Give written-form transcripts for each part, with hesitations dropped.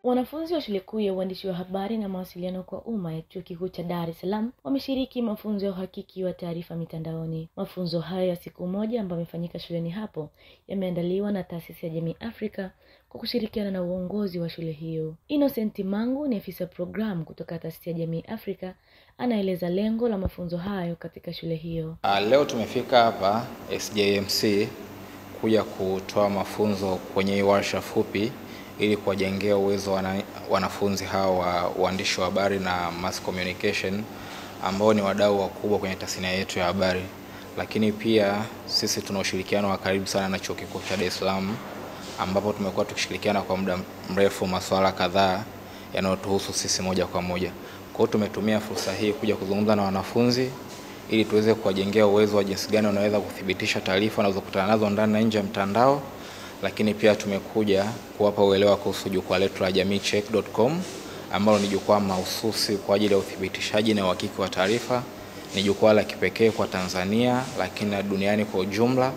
Wanafunzi wa shule kuu ya uandishi wa habari na mawasiliano kwa umma ya Chuo Kikuu cha Dar es Salaam wameshiriki mafunzo ya uhakiki wa taarifa mitandaoni. Mafunzo haya ya siku moja ambayo yamefanyika shuleni hapo yameandaliwa na Taasisi ya Jamii Afrika kwa kushirikiana na uongozi wa shule hiyo. Innocent Mangu ni afisa program kutoka Taasisi ya Jamii Afrika, anaeleza lengo la mafunzo hayo katika shule hiyo. Leo tumefika hapa SJMC kuja kutoa mafunzo kwenye warsha fupi ili kuwajengea uwezo wanafunzi hao wa uandishi wa habari na mass communication ambao ni wadau wakubwa kwenye tasnia yetu ya habari. Lakini pia sisi tuna ushirikiano wa karibu sana na Chuo Kikuu cha Dar es Salaam ambapo tumekuwa tukishirikiana kwa muda mrefu masuala kadhaa yanayotuhusu sisi moja kwa moja. Kwa hiyo tumetumia fursa hii kuja kuzungumza na wanafunzi ili tuweze kuwajengea uwezo wa jinsi gani wanaweza kudhibitisha taarifa wanazokutana nazo ndani na nje ya mtandao. Lakini pia tumekuja kuwapa uelewa kuhusu jukwaa letu la jamiicheck.com ambalo ni jukwaa mahususi kwa ajili ya uthibitishaji na uhakiki wa taarifa. Ni jukwaa la kipekee kwa Tanzania lakini na duniani kwa ujumla,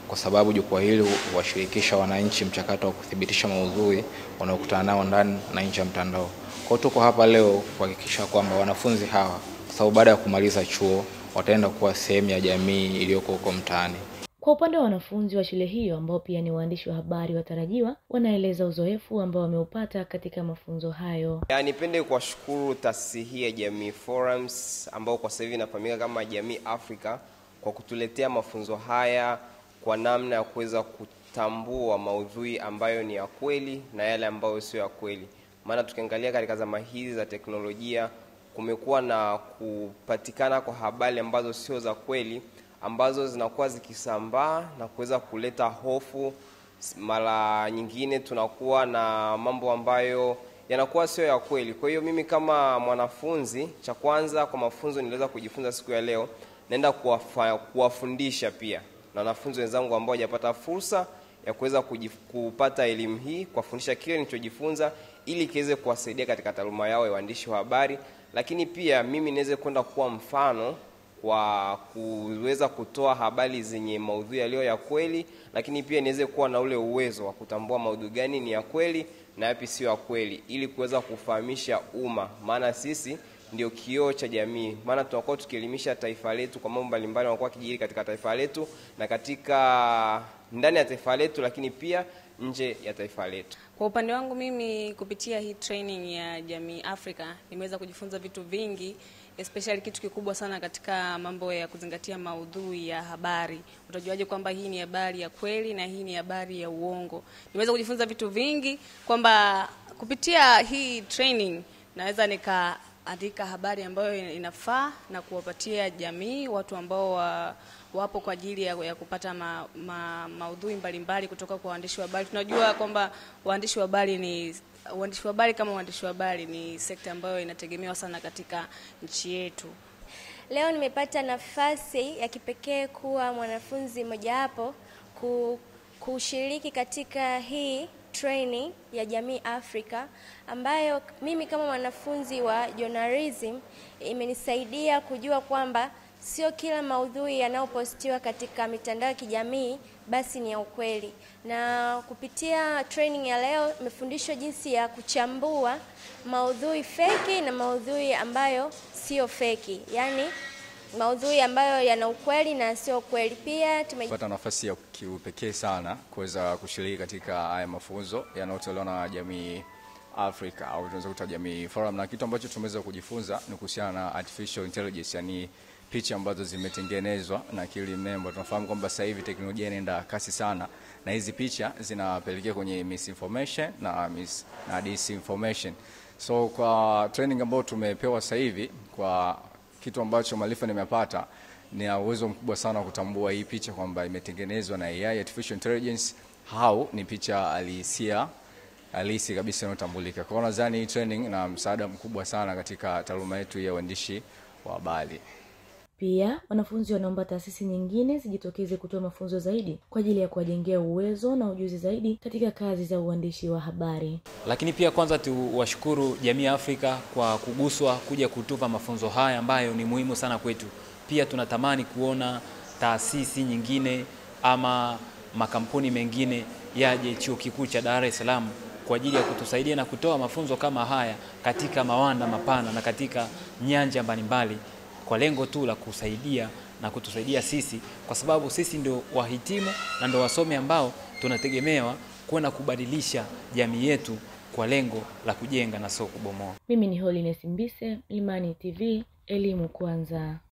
kwa sababu jukwaa hili huwashirikisha wananchi mchakato wa kudhibitisha maudhui wanaokutana nao ndani na nje ya mtandao. Kwa hiyo tuko hapa leo kuhakikisha kwamba wanafunzi hawa, kwa sababu baada ya kumaliza chuo wataenda kuwa sehemu ya jamii iliyoko huko mtaani. Kwa upande wa wanafunzi wa shule hiyo ambao pia ni waandishi wa habari watarajiwa, wanaeleza uzoefu ambao wameupata katika mafunzo hayo. Nipende kuwashukuru taasisi hii ya Jamii Forums ambao kwa sasa hivi inafahamika kama Jamii Afrika kwa kutuletea mafunzo haya kwa namna ya kuweza kutambua maudhui ambayo ni ya kweli na yale ambayo sio ya kweli. Maana tukiangalia katika zama hizi za teknolojia kumekuwa na kupatikana kwa habari ambazo sio za kweli, ambazo zinakuwa zikisambaa na kuweza kuleta hofu. Mara nyingine tunakuwa na mambo ambayo yanakuwa sio ya kweli. Kwa hiyo mimi kama mwanafunzi, cha kwanza kwa mafunzo niliweza kujifunza siku ya leo, naenda kuwafundisha pia na wanafunzi wenzangu ambao hawajapata fursa ya kuweza kupata elimu hii, kuwafundisha kile nilichojifunza ili kiweze kuwasaidia katika taaluma yao ya uandishi wa habari. Lakini pia mimi niweze kwenda kuwa mfano kwa kuweza kutoa habari zenye maudhui yaliyo ya kweli, lakini pia niweze kuwa na ule uwezo wa kutambua maudhui gani ni ya kweli na yapi sio ya kweli, ili kuweza kufahamisha umma. Maana sisi ndio kioo cha jamii. Maana tunakuwa tukielimisha taifa letu kwa mambo mbalimbali yanayokuwa kijiri katika taifa letu na katika ndani ya taifa letu, lakini pia nje ya taifa letu. Kwa upande wangu mimi kupitia hii training ya Jamii Afrika nimeweza kujifunza vitu vingi, especially kitu kikubwa sana katika mambo ya kuzingatia maudhui ya habari. Utajuaje kwamba hii ni habari ya kweli na hii ni habari ya uongo? Nimeweza kujifunza vitu vingi kwamba kupitia hii training naweza nikaandika habari ambayo inafaa na kuwapatia jamii, watu ambao wapo kwa ajili ya kupata maudhui mbalimbali kutoka kwa waandishi wa habari. Tunajua kwamba waandishi wa habari kama waandishi wa habari ni sekta ambayo inategemewa sana katika nchi yetu. Leo nimepata nafasi ya kipekee kuwa mwanafunzi mojawapo kushiriki katika hii training ya Jamii Afrika ambayo mimi kama mwanafunzi wa journalism imenisaidia kujua kwamba sio kila maudhui yanayopostiwa katika mitandao ya kijamii basi ni ya ukweli. Na kupitia training ya leo nimefundishwa jinsi ya kuchambua maudhui feki na maudhui ambayo sio feki. Yaani maudhui ambayo yana ukweli na sio ukweli. Pia tumepata nafasi ya kipekee sana kuweza kushiriki katika haya mafunzo yanayotolewa na Jamii Afrika au tunaweza kuita Jamii Forum, na kitu ambacho tumeweza kujifunza ni kuhusiana na artificial intelligence, yani picha ambazo zimetengenezwa na akili mnemba. Tunafahamu kwamba sasa hivi teknolojia inaenda kasi sana na hizi picha zinapelekea kwenye misinformation na disinformation. So kwa training ambayo tumepewa sasa hivi, kwa kitu ambacho maarifa nimepata, ni uwezo mkubwa sana wa kutambua hii picha kwamba imetengenezwa na AI, artificial intelligence, how ni picha halisi kabisa inayotambulika. Kwa hiyo nadhani hii training na msaada mkubwa sana katika taaluma yetu ya uandishi wa habari. Pia wanafunzi wanaomba taasisi nyingine zijitokeze kutoa mafunzo zaidi kwa ajili ya kuwajengea uwezo na ujuzi zaidi katika kazi za uandishi wa habari. Lakini pia kwanza tuwashukuru Jamii Afrika kwa kuguswa kuja kutupa mafunzo haya ambayo ni muhimu sana kwetu. Pia tunatamani kuona taasisi nyingine ama makampuni mengine yaje Chuo Kikuu cha Dar es Salaam kwa ajili ya kutusaidia na kutoa mafunzo kama haya katika mawanda mapana na katika nyanja mbalimbali, kwa lengo tu la kusaidia na kutusaidia sisi, kwa sababu sisi ndio wahitimu na ndio wasomi ambao tunategemewa kwenda kubadilisha jamii yetu kwa lengo la kujenga na sio kubomoa. Mimi ni Holiness Mbise, Mlimani TV, elimu kwanza.